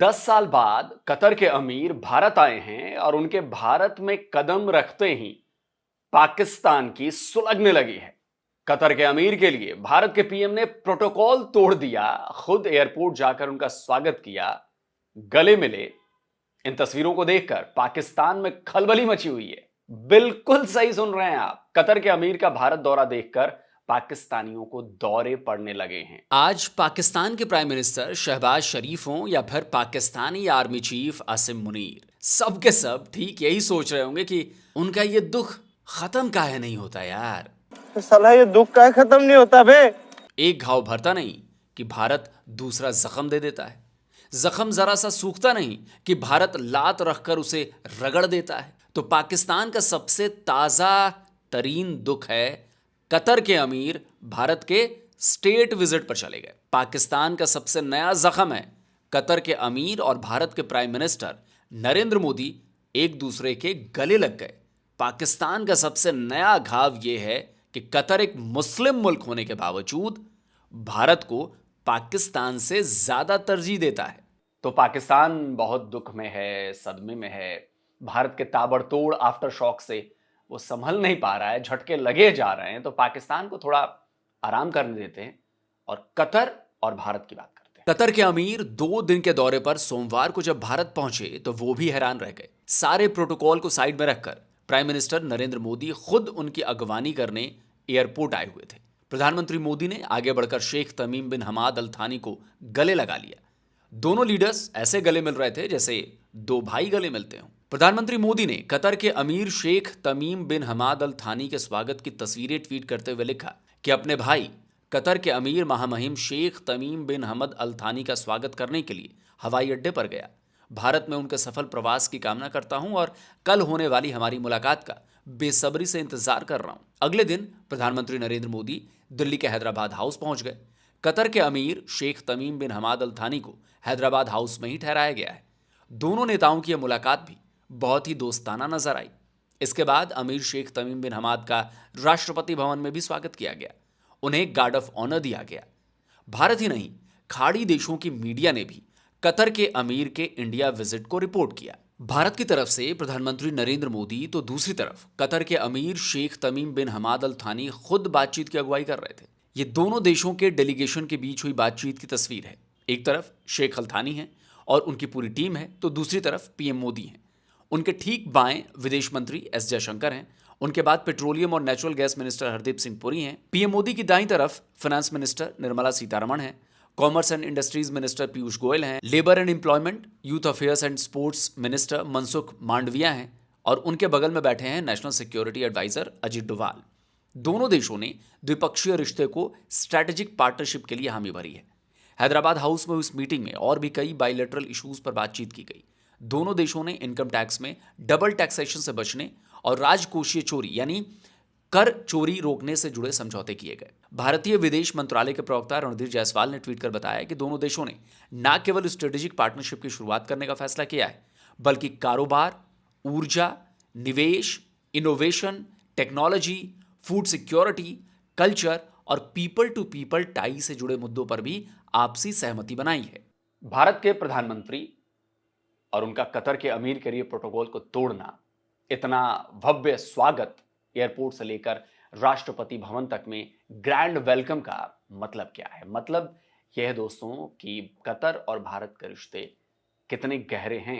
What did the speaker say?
10 साल बाद कतर के अमीर भारत आए हैं और उनके भारत में कदम रखते ही पाकिस्तान की सुलगने लगी है। कतर के अमीर के लिए भारत के पीएम ने प्रोटोकॉल तोड़ दिया, खुद एयरपोर्ट जाकर उनका स्वागत किया, गले मिले। इन तस्वीरों को देखकर पाकिस्तान में खलबली मची हुई है। बिल्कुल सही सुन रहे हैं आप, कतर के अमीर का भारत दौरा देखकर पाकिस्तानियों को दौरे पड़ने लगे हैं। आज पाकिस्तान के प्राइम मिनिस्टर शहबाज शरीफ हों या फिर पाकिस्तानी आर्मी चीफ आसिम मुनीर, सब के सब ठीक यही सोच रहे होंगे कि उनका ये दुख खत्म काहे नहीं होता यार। साला ये दुख काहे खत्म नहीं होता बे। एक घाव भरता नहीं कि भारत दूसरा जख्म दे देता है। जख्म जरा सा सूखता नहीं कि भारत लात रखकर उसे रगड़ देता है। तो पाकिस्तान का सबसे ताजा तरीन दुख है, कतर के अमीर भारत के स्टेट विजिट पर चले गए। पाकिस्तान का सबसे नया जख्म है, कतर के अमीर और भारत के प्राइम मिनिस्टर नरेंद्र मोदी एक दूसरे के गले लग गए। पाकिस्तान का सबसे नया घाव यह है कि कतर एक मुस्लिम मुल्क होने के बावजूद भारत को पाकिस्तान से ज्यादा तरजीह देता है। तो पाकिस्तान बहुत दुख में है, सदमे में है। भारत के ताबड़तोड़ आफ्टर शॉक से वो संभल नहीं पा रहा है, झटके लगे जा रहे हैं। तो पाकिस्तान को थोड़ा आराम करने देते हैं और कतर और भारत की बात करते हैं। कतर के अमीर 2 दिन के दौरे पर सोमवार को जब भारत पहुंचे तो वो भी हैरान रह गए। सारे प्रोटोकॉल को साइड में रखकर प्राइम मिनिस्टर नरेंद्र मोदी खुद उनकी अगवानी करने एयरपोर्ट आए हुए थे। प्रधानमंत्री मोदी ने आगे बढ़कर शेख तमीम बिन हमाद अल थानी को गले लगा लिया। दोनों लीडर्स ऐसे गले मिल रहे थे जैसे दो भाई गले मिलते हों। प्रधानमंत्री मोदी ने कतर के अमीर शेख तमीम बिन हमाद अल थानी के स्वागत की तस्वीरें ट्वीट करते हुए लिखा कि अपने भाई कतर के अमीर महामहिम शेख तमीम बिन हमद अल थानी का स्वागत करने के लिए हवाई अड्डे पर गया। भारत में उनके सफल प्रवास की कामना करता हूं और कल होने वाली हमारी मुलाकात का बेसब्री से इंतजार कर रहा हूं। अगले दिन प्रधानमंत्री नरेंद्र मोदी दिल्ली के हैदराबाद हाउस पहुंच गए। कतर के अमीर शेख तमीम बिन हमाद अल थानी को हैदराबाद हाउस में ही ठहराया गया है। दोनों नेताओं की यह मुलाकात भी बहुत ही दोस्ताना नजर आई। इसके बाद अमीर शेख तमीम बिन हमाद का राष्ट्रपति भवन में भी स्वागत किया गया। उन्हें गार्ड ऑफ ऑनर दिया गया। भारत ही नहीं, खाड़ी देशों की मीडिया ने भी कतर के अमीर के इंडिया विजिट को रिपोर्ट किया। भारत की तरफ से प्रधानमंत्री नरेंद्र मोदी तो दूसरी तरफ कतर के अमीर शेख तमीम बिन हमाद अल थानी खुद बातचीत की अगुवाई कर रहे थे। ये दोनों देशों के डेलीगेशन के बीच हुई बातचीत की तस्वीर है। एक तरफ शेख अल थानी है और उनकी पूरी टीम है, तो दूसरी तरफ पीएम मोदी हैं। उनके ठीक बाएं विदेश मंत्री एस जयशंकर हैं। उनके बाद पेट्रोलियम और natural gas minister Hardeep Singh Puri हैं। पीएम मोदी की दाईं तरफ फाइनेंस मिनिस्टर निर्मला सीतारमण हैं। Commerce and industries minister Piyush Goyal हैं। Labour and employment, youth affairs and sports minister Mansukh Mandaviya हैं। और उनके बगल में बैठे हैं national security advisor Ajit Doval. दोनों देशों ने द्विपक्षीय रिश्ते को स्ट्रैटेजिक पार्टनरशिप के लिए हामी भरी है। हैदराबाद हाउस में उस मीटिंग में और भी कई बायलैटरल इश्यूज पर बातचीत की गई। दोनों देशों ने इनकम टैक्स में डबल टैक्सेशन से बचने और राजकोषीय चोरी यानी कर चोरी रोकने से जुड़े समझौते किए गए। भारतीय विदेश मंत्रालय के प्रवक्ता रणधीर जायसवाल ने ट्वीट कर बताया कि दोनों देशों ने न केवल स्ट्रेटेजिक पार्टनरशिप की शुरुआत करने का फैसला किया है, बल्कि कारोबार, ऊर्जा, निवेश, innovation, technology, food security, culture और पीपल टू पीपल टाई से जुड़े मुद्दों पर भी आपसी सहमति बनाई है। भारत के प्रधानमंत्री और उनका कतर के अमीर के लिए प्रोटोकॉल को तोड़ना, इतना भव्य स्वागत एयरपोर्ट से लेकर राष्ट्रपति भवन तक में ग्रैंड वेलकम का मतलब क्या है? मतलब यह है दोस्तों कि कतर और भारत के रिश्ते कितने गहरे हैं